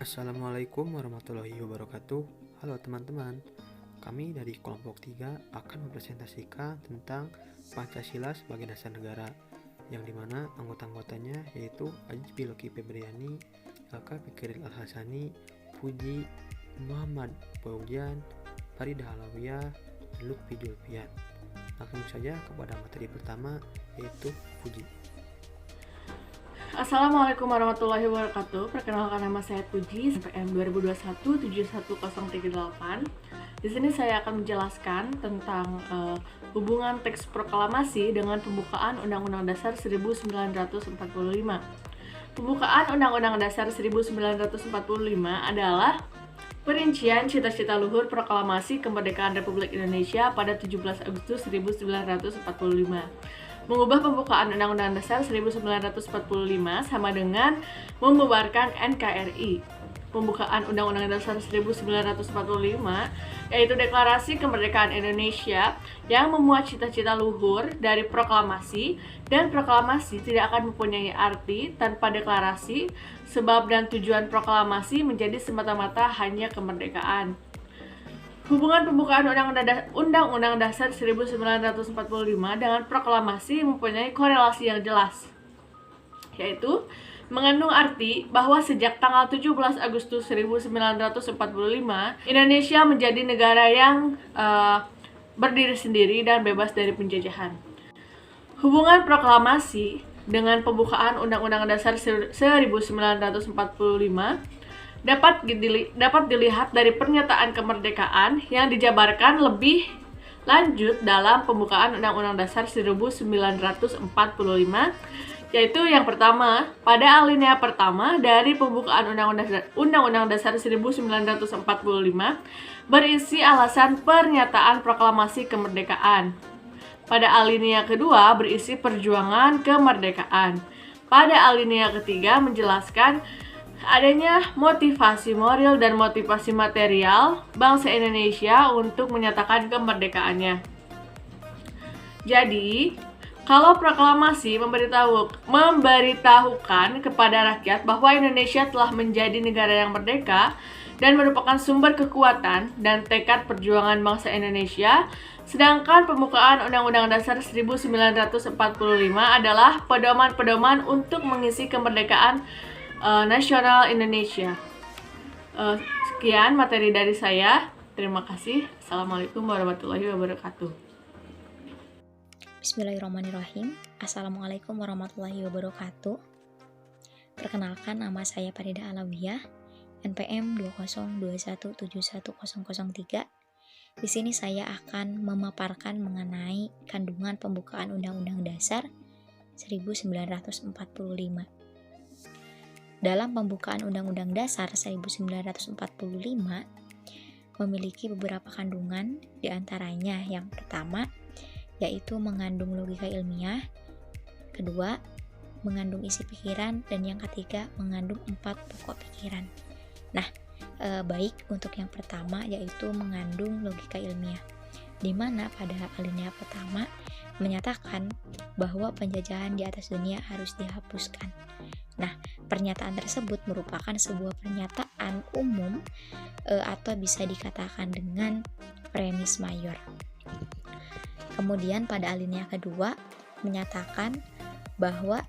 Assalamualaikum warahmatullahi wabarakatuh. Halo teman-teman, kami dari kelompok 3 akan mempresentasikan tentang Pancasila sebagai dasar negara, yang dimana anggota-anggotanya yaitu Ajbi Loki Febriani, Kakak Fikiril Al-Hasani, Puji, Muhammad Fauzian, Faridah Alawiyah, Lutfi Julfian. Langsung saja kepada materi pertama, yaitu Puji. Assalamualaikum warahmatullahi wabarakatuh. Perkenalkan, nama saya Puji, NPM 2021-71038. Di sini saya akan menjelaskan tentang hubungan teks proklamasi dengan pembukaan Undang-Undang Dasar 1945. Pembukaan Undang-Undang Dasar 1945 adalah perincian cita-cita luhur proklamasi kemerdekaan Republik Indonesia pada 17 Agustus 1945. Mengubah pembukaan Undang-Undang Dasar 1945 sama dengan membubarkan NKRI. Pembukaan Undang-Undang Dasar 1945 yaitu Deklarasi Kemerdekaan Indonesia yang memuat cita-cita luhur dari proklamasi, dan proklamasi tidak akan mempunyai arti tanpa deklarasi, sebab dan tujuan proklamasi menjadi semata-mata hanya kemerdekaan. Hubungan pembukaan Undang-Undang Dasar 1945 dengan proklamasi mempunyai korelasi yang jelas, yaitu mengandung arti bahwa sejak tanggal 17 Agustus 1945 Indonesia menjadi negara yang berdiri sendiri dan bebas dari penjajahan. Hubungan proklamasi dengan pembukaan Undang-Undang Dasar 1945 dapat dilihat dari pernyataan kemerdekaan yang dijabarkan lebih lanjut dalam pembukaan Undang-Undang Dasar 1945, yaitu yang pertama, pada alinea pertama dari pembukaan Undang-Undang Dasar 1945 berisi alasan pernyataan proklamasi kemerdekaan. Pada alinea kedua berisi perjuangan kemerdekaan. Pada alinea ketiga menjelaskan adanya motivasi moral dan motivasi material bangsa Indonesia untuk menyatakan kemerdekaannya. Jadi, kalau proklamasi memberitahukan kepada rakyat bahwa Indonesia telah menjadi negara yang merdeka dan merupakan sumber kekuatan dan tekad perjuangan bangsa Indonesia, sedangkan pembukaan Undang-Undang Dasar 1945 adalah pedoman-pedoman untuk mengisi kemerdekaan nasional Indonesia. Sekian materi dari saya. Terima kasih. Assalamualaikum warahmatullahi wabarakatuh. Bismillahirrahmanirrahim. Assalamualaikum warahmatullahi wabarakatuh. Perkenalkan, nama saya Faridah Alawiyah, NPM 2021710003. Di sini saya akan memaparkan mengenai kandungan pembukaan Undang-Undang Dasar 1945. Dalam pembukaan Undang-Undang Dasar 1945 memiliki beberapa kandungan, diantaranya yang pertama yaitu mengandung logika ilmiah, kedua mengandung isi pikiran, dan yang ketiga mengandung 4 pokok pikiran. Nah, baik untuk yang pertama yaitu mengandung logika ilmiah, di mana pada alinea pertama menyatakan bahwa penjajahan di atas dunia harus dihapuskan. Nah, pernyataan tersebut merupakan sebuah pernyataan umum atau bisa dikatakan dengan premis mayor. Kemudian pada alinea kedua menyatakan bahwa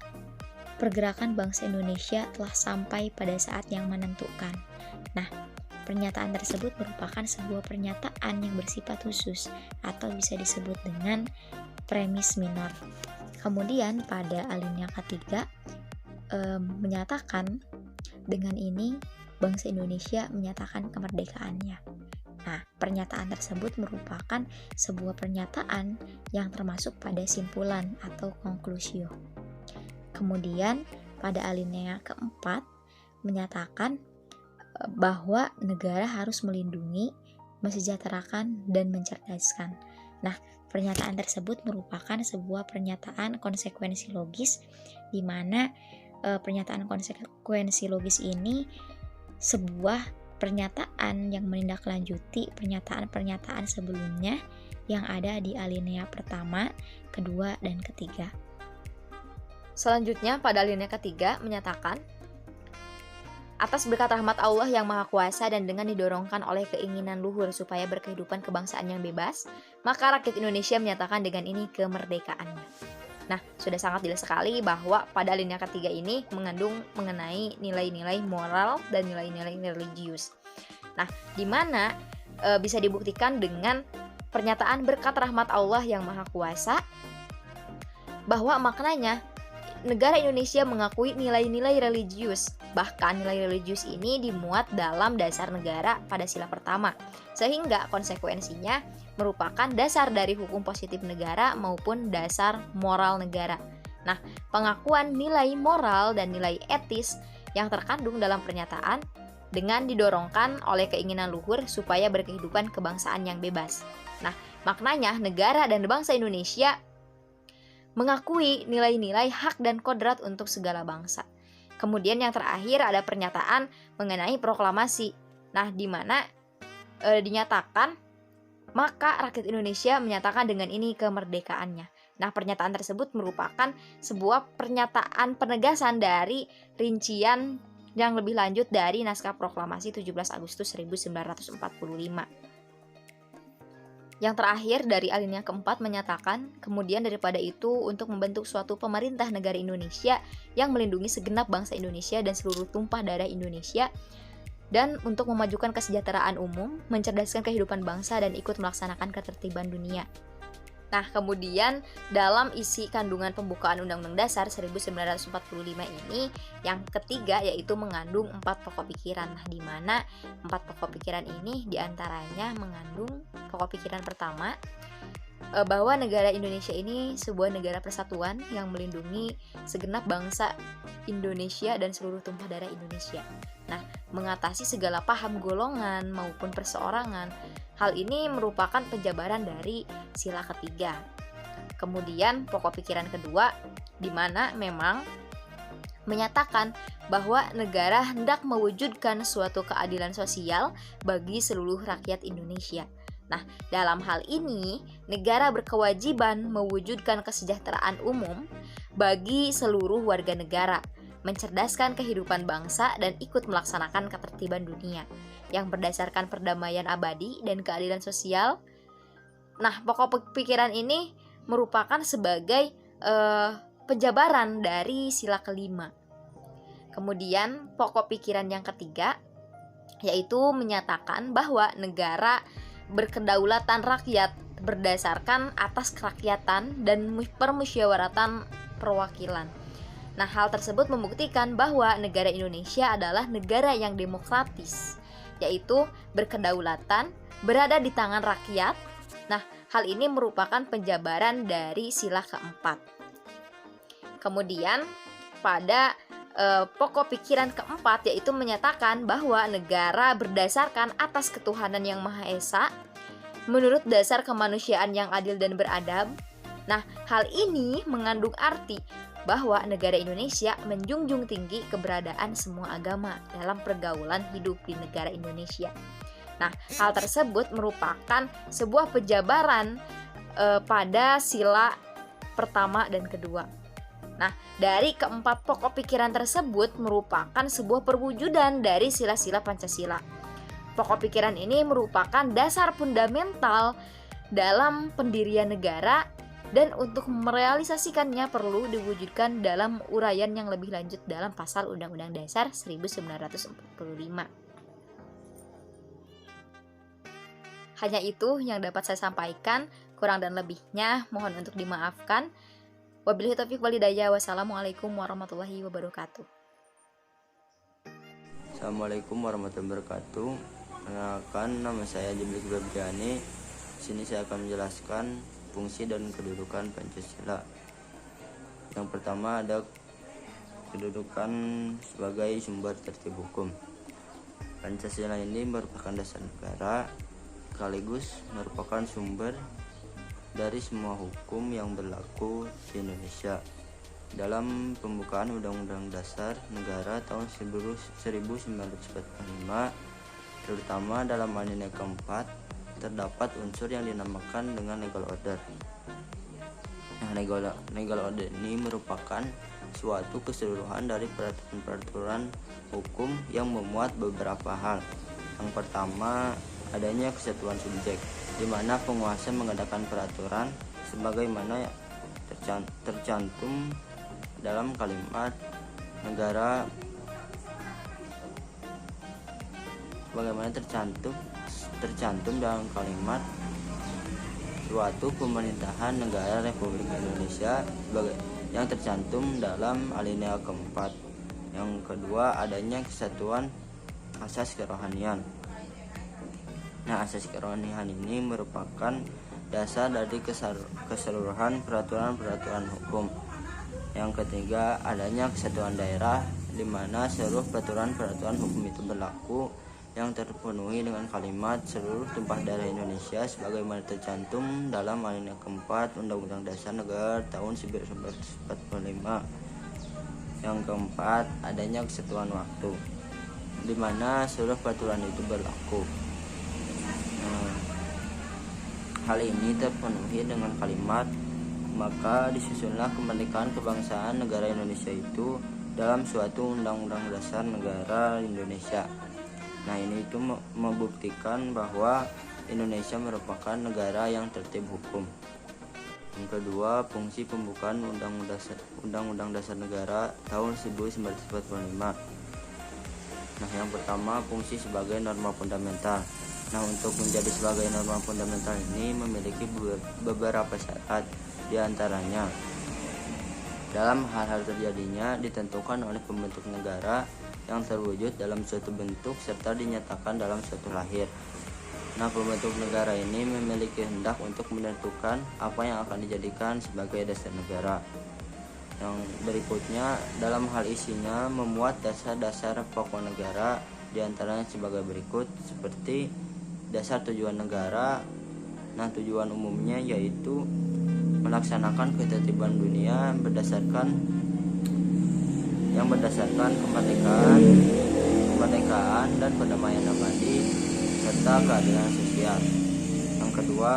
pergerakan bangsa Indonesia telah sampai pada saat yang menentukan. Nah, pernyataan tersebut merupakan sebuah pernyataan yang bersifat khusus atau bisa disebut dengan premis minor. Kemudian pada alinea ketiga menyatakan dengan ini bangsa Indonesia menyatakan kemerdekaannya. Nah, pernyataan tersebut merupakan sebuah pernyataan yang termasuk pada simpulan atau konklusio. Kemudian pada alinea keempat menyatakan bahwa negara harus melindungi, mensejahterakan, dan mencerdaskan. Nah, pernyataan tersebut merupakan sebuah pernyataan konsekuensi logis, di mana pernyataan konsekuensi logis ini sebuah pernyataan yang menindaklanjuti pernyataan-pernyataan sebelumnya yang ada di alinea pertama, kedua, dan ketiga. Selanjutnya pada alinea ketiga menyatakan Atas berkat rahmat Allah yang Maha Kuasa dan dengan didorongkan oleh keinginan luhur supaya berkehidupan kebangsaan yang bebas, maka rakyat Indonesia menyatakan dengan ini kemerdekaannya. Nah, sudah sangat jelas sekali bahwa pada alinea ketiga ini mengandung mengenai nilai-nilai moral dan nilai-nilai religius. Nah, di mana bisa dibuktikan dengan pernyataan berkat rahmat Allah yang Maha Kuasa, bahwa maknanya negara Indonesia mengakui nilai-nilai religius. Bahkan nilai religius ini dimuat dalam dasar negara pada sila pertama, sehingga konsekuensinya merupakan dasar dari hukum positif negara maupun dasar moral negara. Nah, pengakuan nilai moral dan nilai etis yang terkandung dalam pernyataan dengan didorongkan oleh keinginan luhur supaya berkehidupan kebangsaan yang bebas. Nah, maknanya negara dan bangsa Indonesia mengakui nilai-nilai hak dan kodrat untuk segala bangsa. Kemudian yang terakhir ada pernyataan mengenai proklamasi. Nah, di mana dinyatakan maka rakyat Indonesia menyatakan dengan ini kemerdekaannya. Nah, pernyataan tersebut merupakan sebuah pernyataan penegasan dari rincian yang lebih lanjut dari naskah proklamasi 17 Agustus 1945. Yang terakhir dari alinea keempat menyatakan, kemudian daripada itu untuk membentuk suatu pemerintah negara Indonesia yang melindungi segenap bangsa Indonesia dan seluruh tumpah darah Indonesia, dan untuk memajukan kesejahteraan umum, mencerdaskan kehidupan bangsa dan ikut melaksanakan ketertiban dunia. Nah, kemudian dalam isi kandungan pembukaan Undang-Undang Dasar 1945 ini, yang ketiga yaitu mengandung 4 pokok pikiran. Nah, di mana 4 pokok pikiran ini diantaranya mengandung pokok pikiran pertama, bahwa negara Indonesia ini sebuah negara persatuan yang melindungi segenap bangsa Indonesia dan seluruh tumpah darah Indonesia. Nah, mengatasi segala paham golongan maupun perseorangan. Hal ini merupakan penjabaran dari sila ketiga. Kemudian pokok pikiran kedua, di mana memang menyatakan bahwa negara hendak mewujudkan suatu keadilan sosial bagi seluruh rakyat Indonesia. Nah, dalam hal ini, negara berkewajiban mewujudkan kesejahteraan umum bagi seluruh warga negara, mencerdaskan kehidupan bangsa dan ikut melaksanakan ketertiban dunia yang berdasarkan perdamaian abadi dan keadilan sosial. Nah, pokok pikiran ini merupakan sebagai penjabaran dari sila kelima. Kemudian pokok pikiran yang ketiga yaitu menyatakan bahwa negara berkedaulatan rakyat berdasarkan atas kerakyatan dan permusyawaratan perwakilan. Nah, hal tersebut membuktikan bahwa negara Indonesia adalah negara yang demokratis, yaitu berkedaulatan, berada di tangan rakyat. Nah, hal ini merupakan penjabaran dari sila keempat. Kemudian pada pokok pikiran keempat yaitu menyatakan bahwa negara berdasarkan atas ketuhanan yang Maha Esa menurut dasar kemanusiaan yang adil dan beradab. Nah, hal ini mengandung arti bahwa negara Indonesia menjunjung tinggi keberadaan semua agama dalam pergaulan hidup di negara Indonesia. Nah, hal tersebut merupakan sebuah penjabaran pada sila pertama dan kedua. Nah, dari keempat pokok pikiran tersebut merupakan sebuah perwujudan dari sila-sila Pancasila. Pokok pikiran ini merupakan dasar fundamental dalam pendirian negara, dan untuk merealisasikannya perlu diwujudkan dalam uraian yang lebih lanjut dalam pasal Undang-Undang Dasar 1945. Hanya itu yang dapat saya sampaikan, kurang dan lebihnya mohon untuk dimaafkan. Wabillahi taufiq wal hidayah. Wassalamualaikum warahmatullahi wabarakatuh. Assalamualaikum warahmatullahi wabarakatuh. Perkenalkan, nama saya Jibril Febriani. Sini saya akan menjelaskan fungsi dan kedudukan Pancasila. Yang pertama ada kedudukan sebagai sumber tertib hukum. Pancasila ini merupakan dasar negara, sekaligus merupakan sumber dari semua hukum yang berlaku di Indonesia. Dalam pembukaan Undang-Undang Dasar Negara tahun 1945, terutama dalam alinea keempat, terdapat unsur yang dinamakan dengan legal order. Nah, legal order ini merupakan suatu keseluruhan dari peraturan-peraturan hukum yang memuat beberapa hal. Yang pertama, adanya kesatuan subjek, di mana penguasa mengadakan peraturan sebagaimana tercantum dalam kalimat negara, sebagaimana tercantum dalam kalimat suatu pemerintahan negara Republik Indonesia yang tercantum dalam alinea keempat. Yang kedua, adanya kesatuan asas kerohanian. Nah, asas kerohanian ini merupakan dasar dari keseluruhan peraturan-peraturan hukum. Yang ketiga, adanya kesatuan daerah, di mana seluruh peraturan-peraturan hukum itu berlaku, yang terpenuhi dengan kalimat seluruh tumpah darah Indonesia sebagaimana tercantum dalam alinea keempat Undang-Undang Dasar Negara tahun 1945. Yang keempat, adanya kesatuan waktu, di mana seluruh peraturan itu berlaku. Hal ini terpenuhi dengan kalimat maka disusunlah kemerdekaan kebangsaan negara Indonesia itu dalam suatu Undang-Undang Dasar Negara Indonesia. Nah, ini itu membuktikan bahwa Indonesia merupakan negara yang tertib hukum. Yang kedua, fungsi pembukaan Undang-Undang Dasar Negara tahun 1945. Nah, yang pertama, fungsi sebagai norma fundamental. Nah, untuk menjadi sebagai norma fundamental ini memiliki beberapa syarat, di antaranya dalam hal-hal terjadinya ditentukan oleh pembentuk negara yang terwujud dalam suatu bentuk serta dinyatakan dalam suatu lahir. Nah, pembentuk negara ini memiliki hendak untuk menentukan apa yang akan dijadikan sebagai dasar negara. Yang berikutnya, dalam hal isinya memuat dasar-dasar pokok negara, diantaranya sebagai berikut, seperti dasar tujuan negara. Nah, tujuan umumnya yaitu melaksanakan ketertiban dunia berdasarkan kemerdekaan dan perdamaian abadi serta keadilan sosial. Yang kedua,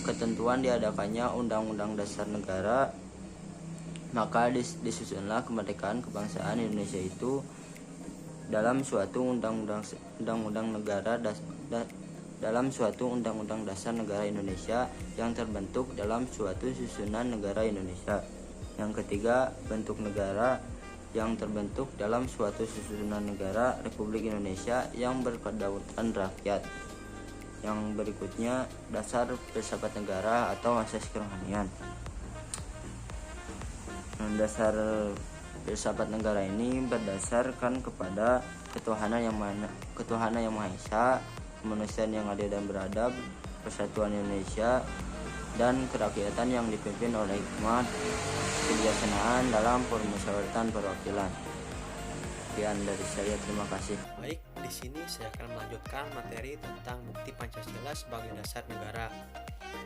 ketentuan diadakannya Undang-Undang Dasar Negara, maka disusunlah kemerdekaan kebangsaan Indonesia itu dalam suatu undang-undang dasar negara Indonesia yang terbentuk dalam suatu susunan negara Indonesia. Yang ketiga, bentuk negara yang terbentuk dalam suatu susunan negara Republik Indonesia yang berkedaulatan rakyat. Yang berikutnya, dasar filsafat negara atau asas kerohanian. Dasar filsafat negara ini berdasarkan kepada ketuhanan yang Maha Esa, kemanusiaan yang adil dan beradab, persatuan Indonesia, dan kerakyatan yang dipimpin oleh hikmat kebijaksanaan dalam permusyawaratan perwakilan. Sekian dari saya, terima kasih. Baik, di sini saya akan melanjutkan materi tentang bukti Pancasila sebagai dasar negara.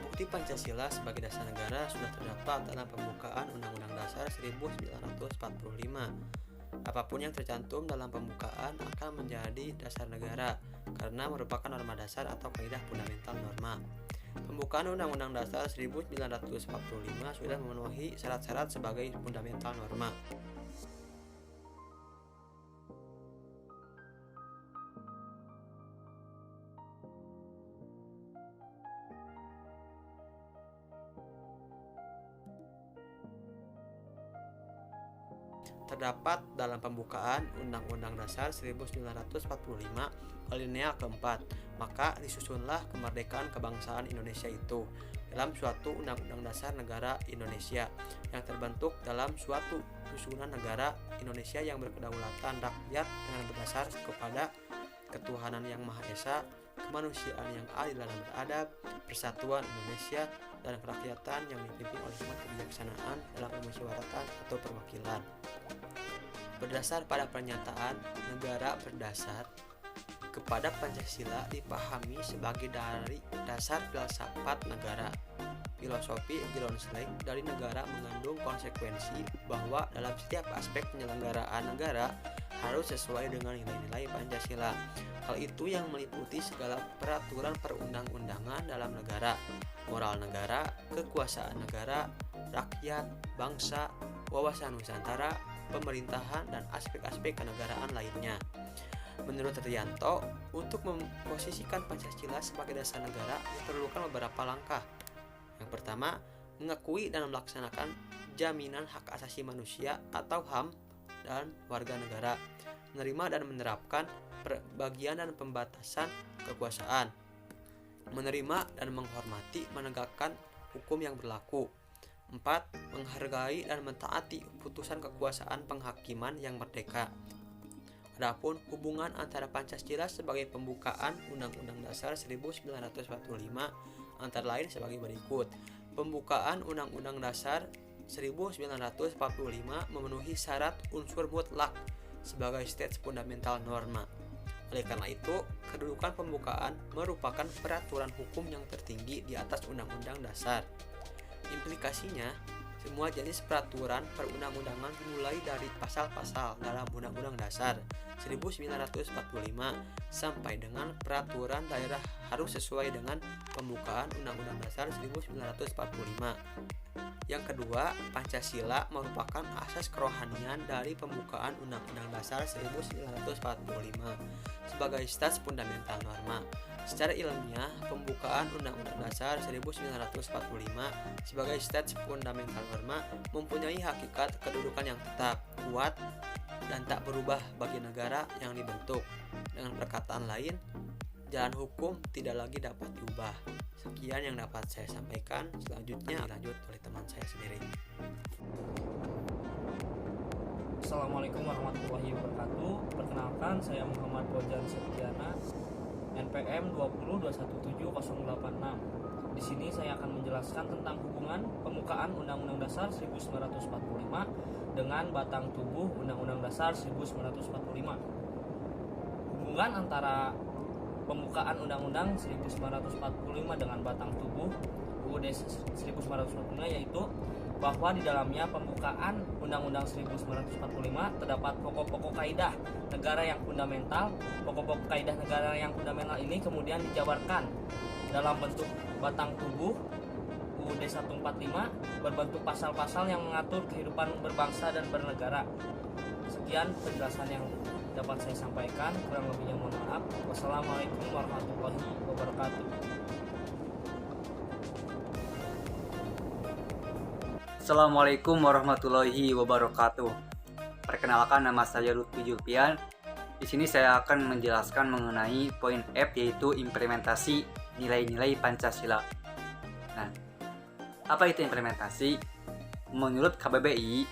Bukti Pancasila sebagai dasar negara sudah terdapat dalam pembukaan Undang-Undang Dasar 1945. Apapun yang tercantum dalam pembukaan akan menjadi dasar negara karena merupakan norma dasar atau kaidah fundamental norma. Pembukaan Undang-Undang Dasar 1945 sudah memenuhi syarat-syarat sebagai fundamental norma. Terdapat dalam pembukaan Undang-Undang Dasar 1945 alinea keempat, maka disusunlah kemerdekaan kebangsaan Indonesia itu dalam suatu Undang-Undang Dasar Negara Indonesia yang terbentuk dalam suatu susunan negara Indonesia yang berkedaulatan rakyat dengan berdasar kepada ketuhanan yang Maha Esa, kemanusiaan yang adil dan beradab, persatuan Indonesia, dan kerakyatan yang dipimpin oleh hikmat kebijaksanaan dalam permusyawaratan atau perwakilan. Berdasar pada pernyataan negara berdasar kepada Pancasila dipahami sebagai dari dasar filsafat negara. Filosofi Gironsleg dari negara mengandung konsekuensi bahwa dalam setiap aspek penyelenggaraan negara harus sesuai dengan nilai-nilai Pancasila. Hal itu yang meliputi segala peraturan perundang-undangan dalam negara, moral negara, kekuasaan negara, rakyat, bangsa, wawasan Nusantara, pemerintahan, dan aspek-aspek kenegaraan lainnya. Menurut Trianto, untuk memposisikan Pancasila sebagai dasar negara diperlukan beberapa langkah. Yang pertama, mengakui dan melaksanakan jaminan hak asasi manusia atau HAM dan warga negara, menerima dan menerapkan perbagian dan pembatasan kekuasaan, menerima dan menghormati menegakkan hukum yang berlaku. 4. Menghargai dan mentaati putusan kekuasaan penghakiman yang merdeka. Adapun hubungan antara Pancasila sebagai pembukaan Undang-Undang Dasar 1945 antara lain sebagai berikut. Pembukaan Undang-Undang Dasar 1945 memenuhi syarat unsur mutlak sebagai state fundamental norma. Oleh karena itu, kedudukan pembukaan merupakan peraturan hukum yang tertinggi di atas Undang-Undang Dasar. Implikasinya, semua jenis peraturan perundang-undangan mulai dari pasal-pasal dalam Undang-Undang Dasar 1945 sampai dengan peraturan daerah harus sesuai dengan pembukaan Undang-Undang Dasar 1945. Yang kedua, Pancasila merupakan asas kerohanian dari pembukaan Undang-Undang Dasar 1945 sebagai stats fundamental norma. Secara ilmiah, pembukaan Undang-Undang Dasar 1945 sebagai stats fundamental norma mempunyai hakikat kedudukan yang tetap, kuat, dan tak berubah bagi negara yang dibentuk. Dengan perkataan lain, jalan hukum tidak lagi dapat diubah. Sekian yang dapat saya sampaikan, selanjutnya dilanjut oleh teman saya sendiri. Assalamualaikum warahmatullahi wabarakatuh. Perkenalkan, saya Muhammad Bojan Septiana, NPM 2021708. Di sini saya akan menjelaskan tentang hubungan pembukaan Undang-Undang Dasar 1945 dengan batang tubuh Undang-Undang Dasar 1945. Hubungan antara pembukaan Undang-Undang 1945 dengan batang tubuh UUD 1945 yaitu bahwa di dalamnya pembukaan Undang-Undang 1945 terdapat pokok-pokok kaidah negara yang fundamental. Pokok-pokok kaidah negara yang fundamental ini kemudian dijabarkan dalam bentuk batang tubuh UUD 145 berbentuk pasal-pasal yang mengatur kehidupan berbangsa dan bernegara. Sekian penjelasan yang dapat saya sampaikan, kurang lebihnya mohon maaf. Wassalamualaikum warahmatullahi wabarakatuh. Assalamualaikum warahmatullahi wabarakatuh. Perkenalkan, nama saya Lutfi Julpian. Di sini saya akan menjelaskan mengenai poin F, yaitu implementasi nilai-nilai Pancasila. Nah, apa itu implementasi? Menurut KBBI,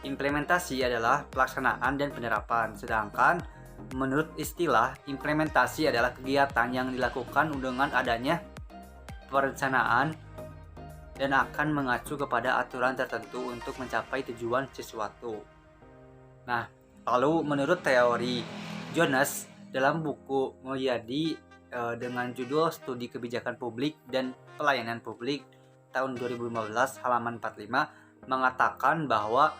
implementasi adalah pelaksanaan dan penerapan. Sedangkan menurut istilah, implementasi adalah kegiatan yang dilakukan dengan adanya perencanaan dan akan mengacu kepada aturan tertentu untuk mencapai tujuan sesuatu. Nah, lalu menurut teori Jones dalam buku Mulyadi dengan judul Studi Kebijakan Publik dan Pelayanan Publik tahun 2015 halaman 45 mengatakan bahwa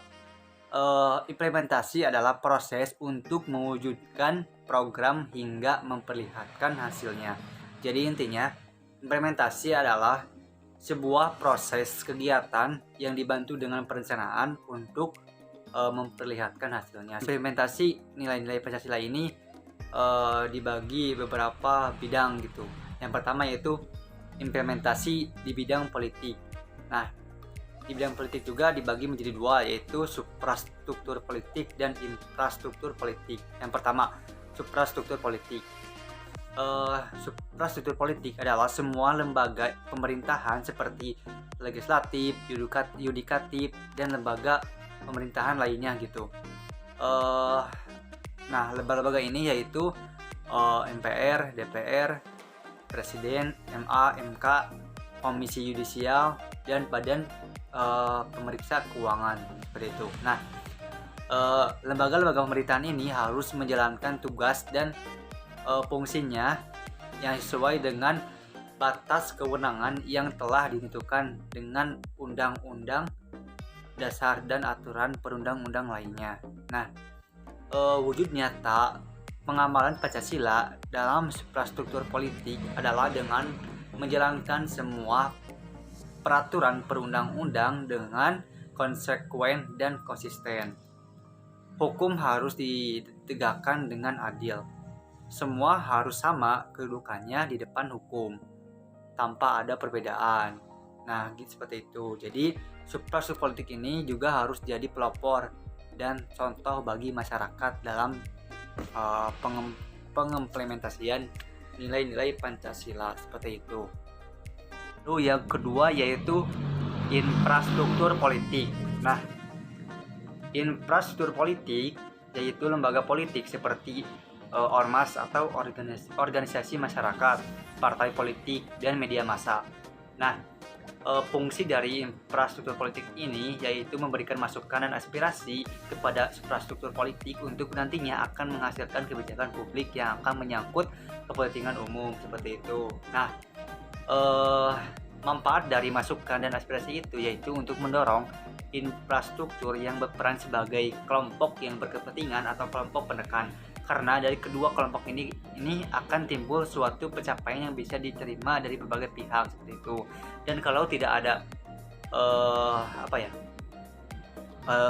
implementasi adalah proses untuk mewujudkan program hingga memperlihatkan hasilnya. Jadi intinya, implementasi adalah sebuah proses kegiatan yang dibantu dengan perencanaan untuk memperlihatkan hasilnya. Implementasi nilai-nilai Pancasila ini dibagi beberapa bidang gitu. Yang pertama yaitu implementasi di bidang politik. Nah, di bidang politik juga dibagi menjadi dua, yaitu suprastruktur politik dan infrastruktur politik. Yang pertama, suprastruktur politik. Suprastruktur politik adalah semua lembaga pemerintahan seperti legislatif, yudikatif, dan lembaga pemerintahan lainnya gitu. Nah, lembaga-lembaga ini yaitu MPR, DPR, Presiden, MA, MK, Komisi Yudisial, dan Badan Pemeriksa Keuangan, seperti itu. Nah, lembaga-lembaga pemerintahan ini harus menjalankan tugas dan fungsinya yang sesuai dengan batas kewenangan yang telah ditentukan dengan undang-undang dasar dan aturan perundang-undang lainnya. Nah, wujud nyata pengamalan Pancasila dalam infrastruktur politik adalah dengan menjalankan semua peraturan perundang-undang dengan konsekuen, dan konsisten. Hukum harus ditegakkan dengan adil. Semua harus sama kedudukannya di depan hukum, tanpa ada perbedaan. Nah, gitu seperti itu. Jadi, substruktur politik ini juga harus jadi pelopor dan contoh bagi masyarakat dalam pengimplementasian nilai-nilai Pancasila seperti itu. Lalu yang kedua yaitu infrastruktur politik. Nah, infrastruktur politik yaitu lembaga politik seperti ormas atau organisasi masyarakat, partai politik, dan media massa. Nah, fungsi dari infrastruktur politik ini yaitu memberikan masukan dan aspirasi kepada infrastruktur politik untuk nantinya akan menghasilkan kebijakan publik yang akan menyangkut kepentingan umum seperti itu. Nah, manfaat dari masukan dan aspirasi itu yaitu untuk mendorong infrastruktur yang berperan sebagai kelompok yang berkepentingan atau kelompok penekan. Karena dari kedua kelompok ini akan timbul suatu pencapaian yang bisa diterima dari berbagai pihak seperti itu. Dan kalau tidak ada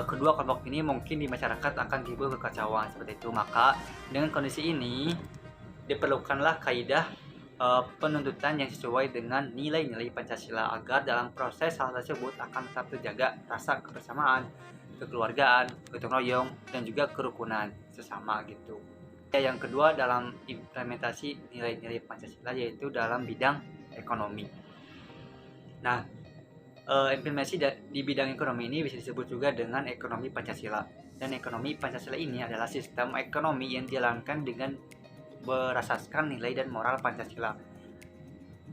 kedua kelompok ini, mungkin di masyarakat akan timbul kekacauan seperti itu. Maka dengan kondisi ini diperlukanlah kaidah penuntutan yang sesuai dengan nilai-nilai Pancasila agar dalam proses hal tersebut akan tetap terjaga rasa kebersamaan, kekeluargaan, gotong royong, dan juga kerukunan sesama gitu. Yang kedua dalam implementasi nilai-nilai Pancasila yaitu dalam bidang ekonomi. Nah, implementasi di bidang ekonomi ini bisa disebut juga dengan ekonomi Pancasila. Dan ekonomi Pancasila ini adalah sistem ekonomi yang dijalankan dengan berasaskan nilai dan moral Pancasila.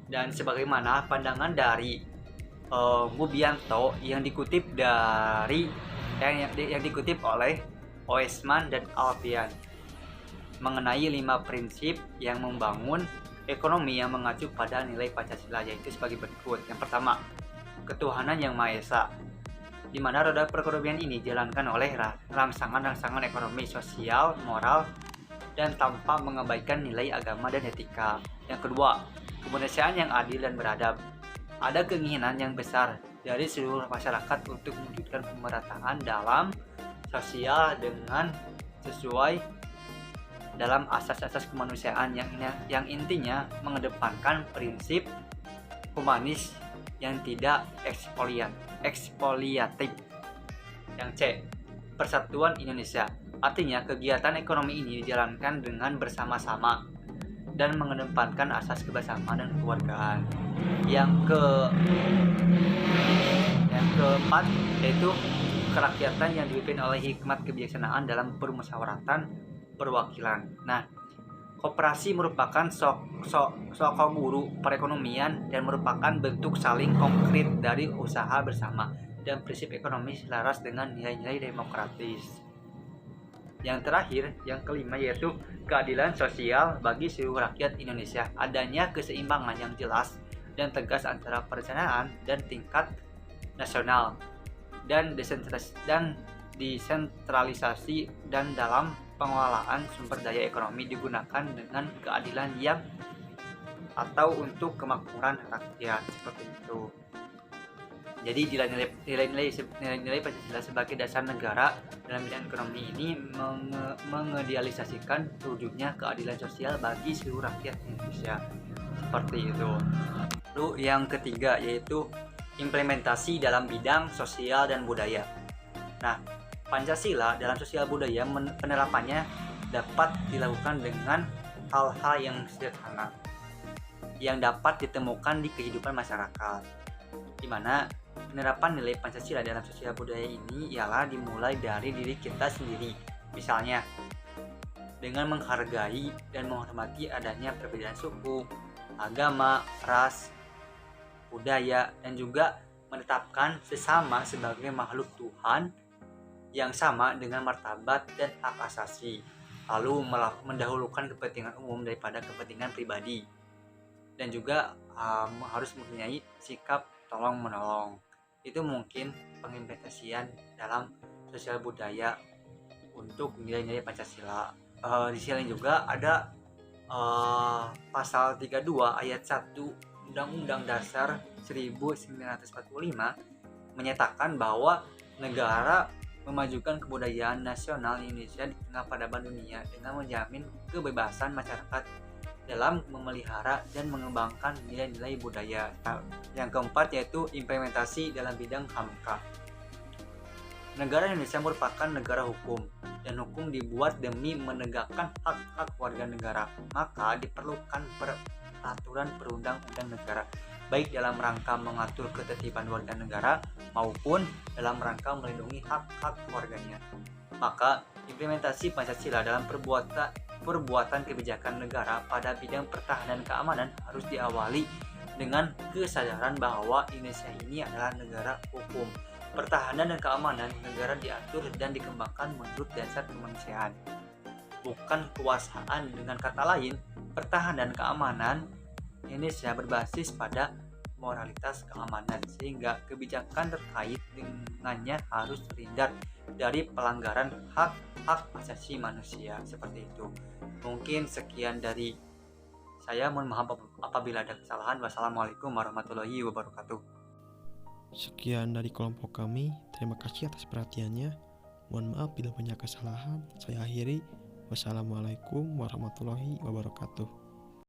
Dan sebagaimana pandangan dari Bubianto yang dikutip oleh Oesman dan Alfian mengenai 5 prinsip yang membangun ekonomi yang mengacu pada nilai Pancasila, yaitu sebagai berikut. Yang pertama, ketuhanan yang Maha Esa, di mana roda perekonomian ini dijalankan oleh rangsangan-rangsangan ekonomi, sosial, moral, dan tanpa mengabaikan nilai agama dan etika. Yang kedua, kemanusiaan yang adil dan beradab. Ada keinginan yang besar dari seluruh masyarakat untuk mewujudkan pemerataan dalam sosial dengan sesuai dalam asas-asas kemanusiaan yang intinya mengedepankan prinsip humanis yang tidak ekspoliatif. Yang C, persatuan Indonesia. Artinya kegiatan ekonomi ini dijalankan dengan bersama-sama dan mengedepankan asas kebersamaan dan kekeluargaan. Yang keempat yaitu kerakyatan yang dipimpin oleh hikmat kebijaksanaan dalam permusyawaratan perwakilan. Nah, koperasi merupakan sokoguru perekonomian dan merupakan bentuk saling konkret dari usaha bersama dan prinsip ekonomi selaras dengan nilai-nilai demokratis. Yang terakhir, yang kelima yaitu keadilan sosial bagi seluruh rakyat Indonesia. Adanya keseimbangan yang jelas dan tegas antara perencanaan dan tingkat nasional dan desentralisasi dan dalam pengelolaan sumber daya ekonomi digunakan dengan keadilan yang atau untuk kemakmuran rakyat seperti itu. Jadi nilai-nilai Pancasila sebagai dasar negara dalam bidang ekonomi ini mengidealisasikan wujudnya keadilan sosial bagi seluruh rakyat Indonesia seperti itu. Lalu yang ketiga yaitu implementasi dalam bidang sosial dan budaya. Nah, Pancasila dalam sosial budaya penerapannya dapat dilakukan dengan hal-hal yang sederhana yang dapat ditemukan di kehidupan masyarakat, di mana penerapan nilai Pancasila dalam sosial budaya ini ialah dimulai dari diri kita sendiri. Misalnya, dengan menghargai dan menghormati adanya perbedaan suku, agama, ras, budaya, dan juga menetapkan sesama sebagai makhluk Tuhan yang sama dengan martabat dan hak asasi, lalu mendahulukan kepentingan umum daripada kepentingan pribadi, dan juga harus mempunyai sikap tolong-menolong. Itu mungkin pengimplementasian dalam sosial budaya untuk nilai-nilai Pancasila. Di sini juga ada pasal 32 ayat 1 Undang-Undang Dasar 1945 menyatakan bahwa Negara memajukan kebudayaan nasional Indonesia di tengah peradaban dunia dengan menjamin kebebasan masyarakat dalam memelihara dan mengembangkan nilai-nilai budaya. Yang keempat yaitu implementasi dalam bidang HAMKA. Negara Indonesia merupakan negara hukum, dan hukum dibuat demi menegakkan hak-hak warga negara. Maka diperlukan peraturan perundang-undang negara, baik dalam rangka mengatur ketertiban warga negara maupun dalam rangka melindungi hak-hak warganya. Maka implementasi Pancasila dalam perbuatan kebijakan negara pada bidang pertahanan keamanan harus diawali dengan kesadaran bahwa Indonesia ini adalah negara hukum. Pertahanan dan keamanan negara diatur dan dikembangkan menurut dasar kemanusiaan, bukan kekuasaan. Dengan kata lain, pertahanan dan keamanan Indonesia berbasis pada moralitas keamanan, sehingga kebijakan terkait dengannya harus terhindar dari pelanggaran hak asasi manusia. Seperti itu. Mungkin sekian dari saya, mohon maaf apabila ada kesalahan. Wassalamualaikum warahmatullahi wabarakatuh. Sekian dari kelompok kami, terima kasih atas perhatiannya. Mohon maaf bila banyak kesalahan. Saya akhiri. Wassalamualaikum warahmatullahi wabarakatuh.